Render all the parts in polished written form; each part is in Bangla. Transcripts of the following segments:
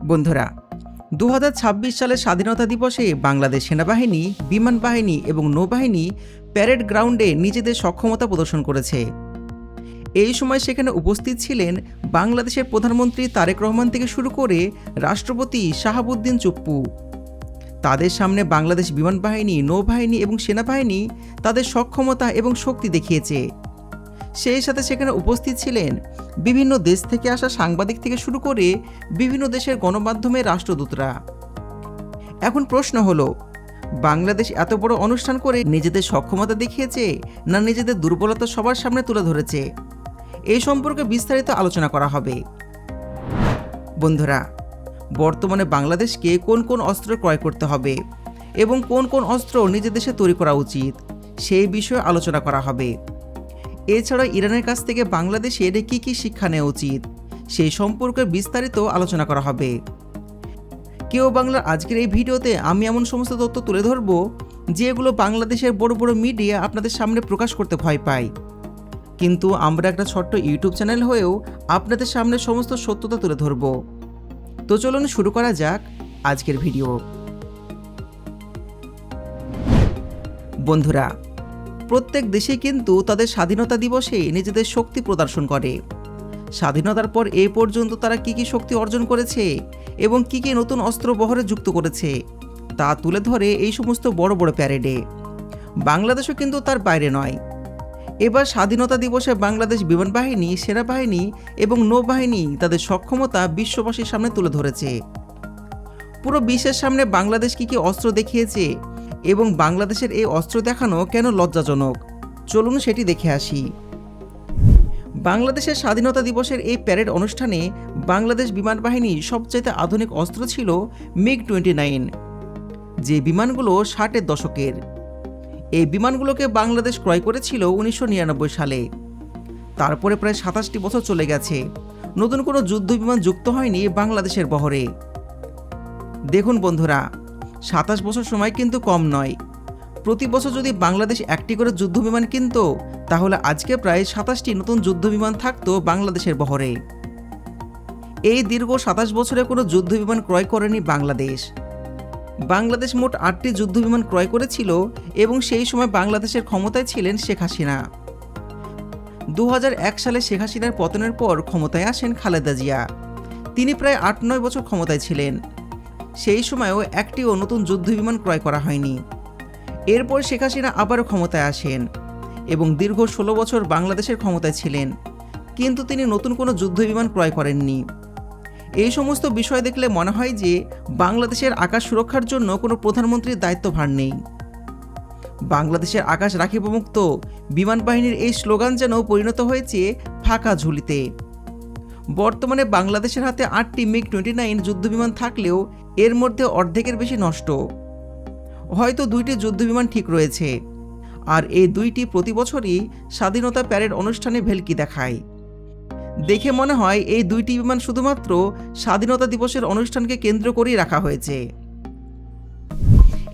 বন্ধুরা, ২০২৬ সালের স্বাধীনতা দিবসে বাংলাদেশ সেনাবাহিনী, বিমান বাহিনী এবং নৌবাহিনী প্যারেড গ্রাউন্ডে নিজেদের সক্ষমতা প্রদর্শন করেছে। এই সময় সেখানে উপস্থিত ছিলেন বাংলাদেশের প্রধানমন্ত্রী তারেক রহমান থেকে শুরু করে রাষ্ট্রপতি শাহাবুদ্দিন চুপ্পু। তাদের সামনে বাংলাদেশ বিমান বাহিনী, নৌবাহিনী এবং সেনাবাহিনী তাদের সক্ষমতা এবং শক্তি দেখিয়েছে। সেই সাথে সেখানে উপস্থিত ছিলেন বিভিন্ন দেশ থেকে আসা সাংবাদিক থেকে শুরু করে বিভিন্ন দেশের গণমাধ্যমের রাষ্ট্রদূতরা। এখন প্রশ্ন হলো, বাংলাদেশ এত বড় অনুষ্ঠান করে নিজেদের সক্ষমতা দেখিয়েছে না নিজেদের দুর্বলতা সবার সামনে তুলে ধরেছে? এই সম্পর্কে বিস্তারিত আলোচনা করা হবে। বন্ধুরা, বর্তমানে বাংলাদেশকে কোন কোন অস্ত্র ক্রয় করতে হবে এবং কোন কোন অস্ত্র নিজের দেশে তৈরি করা উচিত সেই বিষয়ে আলোচনা করা হবে। এছাড়া ইরানের কাছ থেকে বাংলাদেশের কী কী শিক্ষা নেওয়া উচিত সেই সম্পর্কে বিস্তারিত আলোচনা করা হবে। কেউ বাংলার আজকের এই ভিডিওতে আমি এমন সমস্ত তথ্য তুলে ধরব যেগুলো বাংলাদেশের বড় বড় মিডিয়া আপনাদের সামনে প্রকাশ করতে ভয় পায়, কিন্তু আমরা একটা ছোট্ট ইউটিউব চ্যানেল হয়েও আপনাদের সামনে সমস্ত সত্যতা তুলে ধরব। তো চলুন শুরু করা যাক আজকের ভিডিও। বন্ধুরা, প্রত্যেক দেশেই কিন্তু তাদের স্বাধীনতা দিবসে নিজেদের শক্তি প্রদর্শন করে। স্বাধীনতার পর এ পর্যন্ত তারা কী কী শক্তি অর্জন করেছে এবং কী কী নতুন অস্ত্র বহরে যুক্ত করেছে তা তুলে ধরে এই সমস্ত বড় বড় প্যারেডে। বাংলাদেশও কিন্তু তার বাইরে নয়। এবার স্বাধীনতা দিবসে বাংলাদেশ বিমান বাহিনী, সেনাবাহিনী এবং নৌবাহিনী তাদের সক্ষমতা বিশ্ববাসীর সামনে তুলে ধরেছে। পুরো বিশ্বের সামনে বাংলাদেশ কী কী অস্ত্র দেখিয়েছে এবং বাংলাদেশের এই অস্ত্র দেখানো কেন লজ্জাজনক, চলুন সেটি দেখে আসি। বাংলাদেশের স্বাধীনতা দিবসের এই প্যারেড অনুষ্ঠানে বাংলাদেশ বিমান বাহিনীর সবচাইতে আধুনিক অস্ত্র ছিল MiG-29, যে বিমানগুলো 60-এর দশকের। এই বিমানগুলোকে বাংলাদেশ ক্রয় করেছিল 1999 সালে। তারপরে প্রায় 27টি বছর চলে গেছে, নতুন কোনো যুদ্ধ বিমান যুক্ত হয়নি বাংলাদেশের বহরে। দেখুন বন্ধুরা, 27 বছর সময় কিন্তু কম নয়। প্রতি বছর যদি বাংলাদেশ একটি করে যুদ্ধ বিমান কিনত, তাহলে আজকে প্রায় 27টি নতুন যুদ্ধ বিমান থাকতো বাংলাদেশের বহরে। এই দীর্ঘ 27 বছরে কোনো যুদ্ধ বিমান ক্রয় করেনি বাংলাদেশ। বাংলাদেশ মোট 8টি যুদ্ধ বিমান ক্রয় করেছিল এবং সেই সময় বাংলাদেশের ক্ষমতায় ছিলেন শেখ হাসিনা। 2001 সালে শেখ হাসিনার পতনের পর ক্ষমতায় আসেন খালেদা জিয়া। তিনি প্রায় 8-9 বছর ক্ষমতায় ছিলেন। সেই সময়ও একটিও নতুন যুদ্ধ বিমান ক্রয় করা হয়নি। এরপর শেখ হাসিনা আবারও ক্ষমতায় আসেন এবং দীর্ঘ 16 বছর বাংলাদেশের ক্ষমতায় ছিলেন, কিন্তু তিনি নতুন কোনো যুদ্ধ বিমান ক্রয় করেননি। এই সমস্ত বিষয় দেখলে মনে হয় যে বাংলাদেশের আকাশ সুরক্ষার জন্য কোনো প্রধানমন্ত্রীর দায়িত্বভার নেই। বাংলাদেশের আকাশ রাখিব মুক্ত বিমান বাহিনীর এই স্লোগান যেন পরিণত হয়েছে ফাঁকা ঝুলিতে। বর্তমানে বাংলাদেশের হাতে 8টি MiG-29 যুদ্ধবিমান থাকলেও এর মধ্যে অর্ধেকের বেশি নষ্ট। হয়তো 2টি যুদ্ধবিমান ঠিক রয়েছে, আর এই 2টি প্রতি বছরই স্বাধীনতা প্যারেড অনুষ্ঠানে ভেলকি দেখায়। দেখে মনে হয় এই 2টি বিমান শুধুমাত্র স্বাধীনতা দিবসের অনুষ্ঠানকে কেন্দ্র করেই রাখা হয়েছে।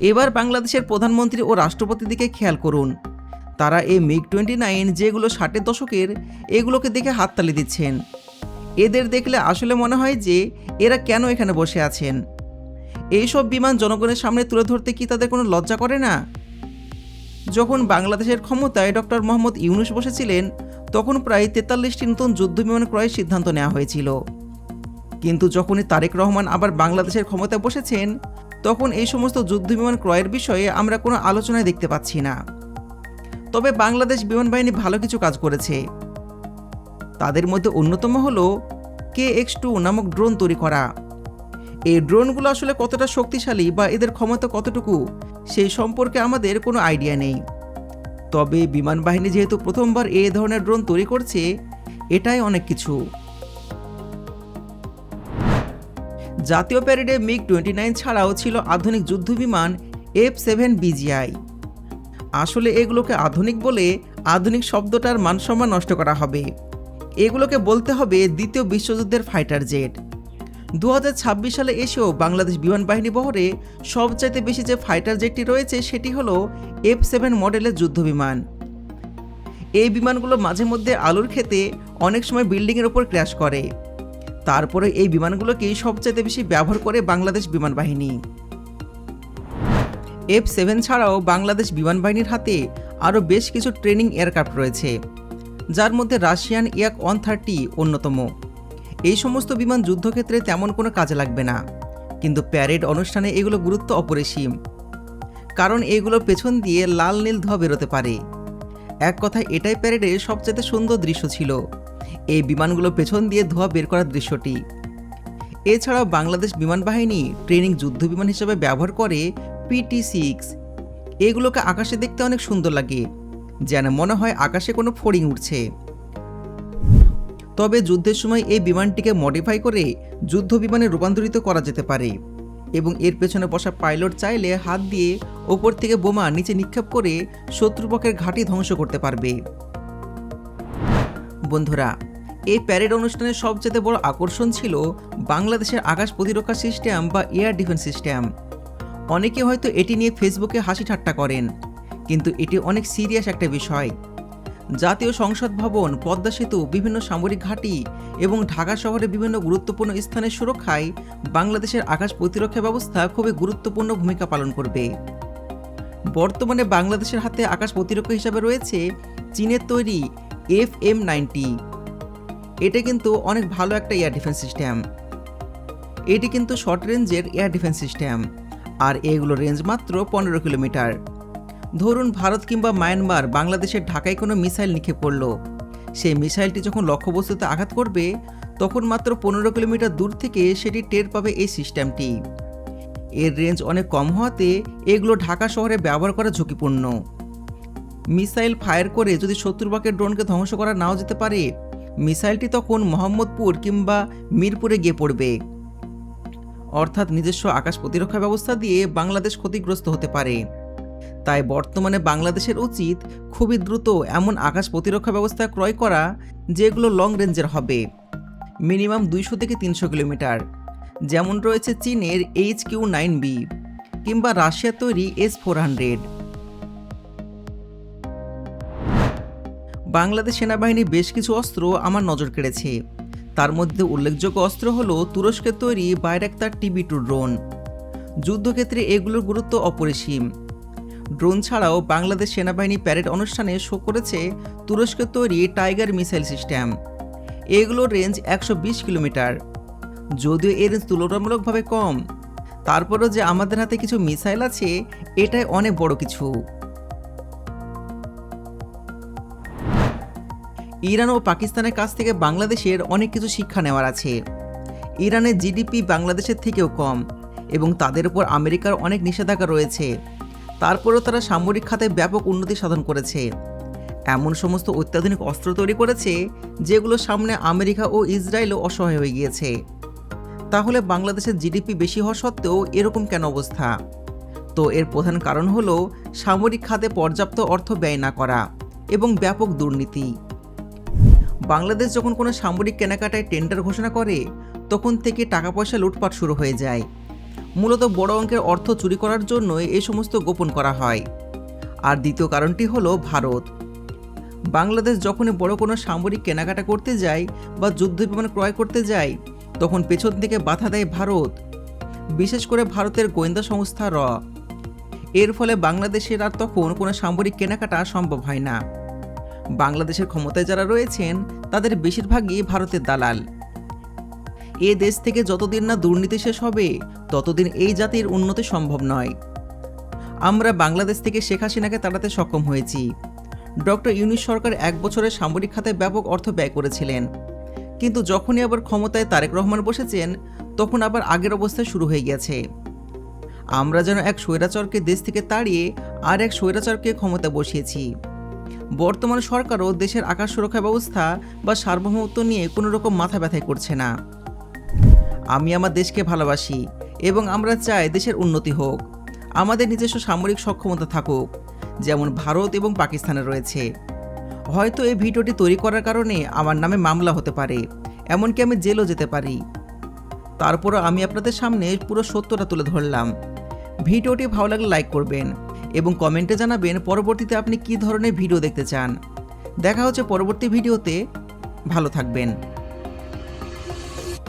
এবার বাংলাদেশের প্রধানমন্ত্রী ও রাষ্ট্রপতির দিকে খেয়াল করুন। তারা এই MiG-29 যেগুলো 60-এর দশকের, এগুলোকে দেখে হাততালি দিচ্ছেন। এদের দেখলে আসলে মনে হয় যে এরা কেন এখানে বসে আছেন। এইসব বিমান জনগণের সামনে তুলে ধরতে কি তাদের কোনো লজ্জা করে না? যখন বাংলাদেশের ক্ষমতায় ডক্টর মোহাম্মদ ইউনূস বসেছিলেন, তখন প্রায় 43টি নতুন যুদ্ধ বিমান ক্রয়ের সিদ্ধান্ত নেওয়া হয়েছিল। কিন্তু যখনই তারেক রহমান আবার বাংলাদেশের ক্ষমতায় বসেছেন, তখন এই সমস্ত যুদ্ধ বিমান ক্রয়ের বিষয়ে আমরা কোনো আলোচনায় দেখতে পাচ্ছি না। তবে বাংলাদেশ বিমান বাহিনী ভালো কিছু কাজ করেছে। তাদের মধ্যে অন্যতম হলো KX-2 নামক ড্রোন তৈরি করা। এই ড্রোনগুলো আসলে কতটা শক্তিশালী বা এদের ক্ষমতা কতটুকু সেই সম্পর্কে আমাদের কোনো আইডিয়া নেই। তবে বিমান বাহিনী যেহেতু প্রথমবার এই ধরনের ড্রোন তৈরি করছে, এটাই অনেক কিছু। জাতীয় প্যারেডে MiG-29 ছাড়াও ছিল আধুনিক যুদ্ধ বিমান F-7BGI। আসলে এগুলোকে আধুনিক বলে আধুনিক শব্দটার মানসম্মান নষ্ট করা হবে। এগুলোকে বলতে হবে দ্বিতীয় বিশ্বযুদ্ধের ফাইটার জেট। 2026 সালে এসেও বাংলাদেশ বিমান বাহিনী বহরে সবচাইতে বেশি যে ফাইটার জেটটি রয়েছে সেটি হলো F-7 মডেলের যুদ্ধ বিমান। এই বিমানগুলো মাঝে মধ্যে আলুর খেতে অনেক সময় বিল্ডিংয়ের ওপর ক্র্যাশ করে। তারপরে এই বিমানগুলোকেই সবচেয়ে বেশি ব্যবহার করে বাংলাদেশ বিমান বাহিনী। F-7 ছাড়াও বাংলাদেশ বিমান বাহিনীর হাতে আরও বেশ কিছু ট্রেনিং এয়ারক্রাফট রয়েছে, যার মধ্যে রাশিয়ান Yak-130 অন্যতম। এই সমস্ত বিমান যুদ্ধক্ষেত্রে তেমন কোনো কাজে লাগবে না, কিন্তু প্যারেড অনুষ্ঠানে এগুলো গুরুত্ব অপরিসীম, কারণ এগুলোর পেছন দিয়ে লাল নীল ধোঁয়া বেরোতে পারে। এক কথায় এটাই প্যারেডের সবচেয়ে সুন্দর দৃশ্য ছিল, এই বিমানগুলোর পেছন দিয়ে ধোঁয়া বের করার দৃশ্যটি। এছাড়াও বাংলাদেশ বিমান বাহিনী ট্রেনিং যুদ্ধ বিমান হিসেবে ব্যবহার করে PT-6। এগুলোকে আকাশে দেখতে অনেক সুন্দর লাগে, যেন মনে হয় আকাশে কোনো ফড়িং উঠছে। তবে যুদ্ধের সময় এই বিমানটিকে মডিফাই করে যুদ্ধ বিমানে রূপান্তরিত করা যেতে পারে এবং এর পেছনে বসা পাইলট চাইলে হাত দিয়ে ওপর থেকে বোমা নিচে নিক্ষেপ করে শত্রুপক্ষের ঘাঁটি ধ্বংস করতে পারবে। বন্ধুরা, এই প্যারেড অনুষ্ঠানের সবচেয়ে বড় আকর্ষণ ছিল বাংলাদেশের আকাশ প্রতিরক্ষা সিস্টেম বা এয়ার ডিফেন্স সিস্টেম। অনেকে হয়তো এটি নিয়ে ফেসবুকে হাসি ঠাট্টা করেন, কিন্তু এটি অনেক সিরিয়াস একটা বিষয়। জাতীয় সংসদ ভবন, পদ্মা সেতু, বিভিন্ন সামরিক ঘাঁটি এবং ঢাকা শহরের বিভিন্ন গুরুত্বপূর্ণ স্থানের সুরক্ষায় বাংলাদেশের আকাশ প্রতিরক্ষা ব্যবস্থা খুবই গুরুত্বপূর্ণ ভূমিকা পালন করবে। বর্তমানে বাংলাদেশের হাতে আকাশ প্রতিরক্ষা হিসাবে রয়েছে চীনের তৈরি FM-90। এটা কিন্তু অনেক ভালো একটা এয়ার ডিফেন্স সিস্টেম। এটি কিন্তু শর্ট রেঞ্জের এয়ার ডিফেন্স সিস্টেম, আর এগুলো রেঞ্জ মাত্র 15 কিলোমিটার। ধরুন ভারত কিংবা মায়ানমার বাংলাদেশের ঢাকায় কোনো মিসাইল নিক্ষেপ করলো, সেই মিসাইলটি যখন লক্ষ্যবস্তুতে আঘাত করবে তখন মাত্র 15 কিলোমিটার দূর থেকে সেটি টের পাবে এই সিস্টেমটি। এর রেঞ্জ অনেক কম হওয়াতে এগুলো ঢাকা শহরে ব্যবহার করা ঝুঁকিপূর্ণ। মিসাইল ফায়ার করে যদি শত্রুপক্ষের ড্রোনকে ধ্বংস করা নাও যেতে পারে, মিসাইলটি তখন মোহাম্মদপুর কিংবা মিরপুরে গিয়ে পড়বে। অর্থাৎ নিজস্ব আকাশ প্রতিরক্ষা ব্যবস্থা দিয়ে বাংলাদেশ ক্ষতিগ্রস্ত হতে পারে। তাই বর্তমানে বাংলাদেশের উচিত খুবই দ্রুত এমন আকাশ প্রতিরক্ষা ব্যবস্থা ক্রয় করা যেগুলো লং রেঞ্জের হবে, মিনিমাম 200 থেকে 300 কিলোমিটার, যেমন রয়েছে চীনের HQ-9B কিংবা রাশিয়ার তৈরি S-400। বাংলাদেশ সেনাবাহিনী বেশ কিছু অস্ত্র আমার নজর কেড়েছে। তার মধ্যে উল্লেখযোগ্য অস্ত্র হলো তুরস্কের তৈরি বাইরাক্তার TB2 ড্রোন। যুদ্ধক্ষেত্রে এগুলোর গুরুত্ব অপরিসীম। ড্রোন ছাড়াও বাংলাদেশ সেনাবাহিনী প্যারেড অনুষ্ঠানে শো করেছে তুরস্কের তৈরি টাইগার মিসাইল সিস্টেম। এগুলোর রেঞ্জ 120 কিলোমিটার। যদিও এর রেঞ্জ তুলনামূলকভাবে কম, তারপরও যে আমাদের হাতে কিছু মিসাইল আছে এটাই অনেক বড় কিছু। ইরান ও পাকিস্তানের কাছ থেকে বাংলাদেশের অনেক কিছু শিক্ষা নেওয়ার আছে। ইরানের জিডিপি বাংলাদেশের থেকেও কম এবং তাদের উপর আমেরিকার অনেক নিষেধাজ্ঞা রয়েছে, তারপরেও তারা সামরিক খাতে ব্যাপক উন্নতি সাধন করেছে। এমন সমস্ত অত্যাধুনিক অস্ত্র তৈরি করেছে যেগুলো সামনে আমেরিকা ও ইসরায়েলও অসহায় হয়ে গিয়েছে। তাহলে বাংলাদেশের জিডিপি বেশি হওয়া সত্ত্বেও এরকম কেন অবস্থা? তো এর প্রধান কারণ হলো সামরিক খাতে পর্যাপ্ত অর্থ ব্যয় না করা এবং ব্যাপক দুর্নীতি। বাংলাদেশ যখন কোনো সামরিক কেনাকাটায় টেন্ডার ঘোষণা করে তখন থেকে টাকা পয়সা লুটপাট শুরু হয়ে যায়। মূলত বড় অঙ্কের অর্থ চুরি করার জন্য এই সমস্ত গোপন করা হয়। আর দ্বিতীয় কারণটি হলো ভারত। বাংলাদেশ যখনই বড় কোনো সামরিক কেনাকাটা করতে যায় বা যুদ্ধ বিমান ক্রয় করতে যায় তখন পেছন থেকে বাধা দেয় ভারত, বিশেষ করে ভারতের গোয়েন্দা সংস্থা র। এর ফলে বাংলাদেশের আর তখন কোনো সামরিক কেনাকাটা সম্ভব হয় না। বাংলাদেশের ক্ষমতায় যারা রয়েছেন তাদের বেশিরভাগই ভারতের দালাল। এ দেশ থেকে যতদিন না দুর্নীতি শেষ হবে ততদিন এই জাতির উন্নতি সম্ভব নয়। আমরা বাংলাদেশ থেকে শেখ হাসিনাকে তাড়াতে সক্ষম হয়েছি। ডক্টর ইউনূস সরকার 1 বছরের সামরিক খাতে ব্যাপক অর্থ ব্যয় করেছিলেন, কিন্তু যখনই আবার ক্ষমতায় তারেক রহমান বসেছেন তখন আবার আগের অবস্থায় শুরু হয়ে গেছে। আমরা যেন এক স্বৈরাচারকে দেশ থেকে তাড়িয়ে আর এক স্বৈরাচারকে ক্ষমতা বসিয়েছি। বর্তমান সরকারও দেশের আকাশ সুরক্ষা ব্যবস্থা বা সার্বভৌমত্ব নিয়ে কোনো রকম মাথা ব্যথাই করছে না। আমি আমার দেশকে ভালোবাসি এবং আমরা চাই দেশের উন্নতি হোক, আমাদের নিজস্ব সামরিক সক্ষমতা থাকুক, যেমন ভারত এবং পাকিস্তানে রয়েছে। হয়তো এই ভিডিওটি তৈরি করার কারণে আমার নামে মামলা হতে পারে, এমনকি আমি জেলও যেতে পারি। তারপরও আমি আপনাদের সামনে পুরো সত্যটা তুলে ধরলাম। ভিডিওটি ভালো লাগলে লাইক করবেন এবং কমেন্টে জানাবেন পরবর্তীতে আপনি কী ধরনের ভিডিও দেখতে চান। দেখা হচ্ছে পরবর্তী ভিডিওতে। ভালো থাকবেন।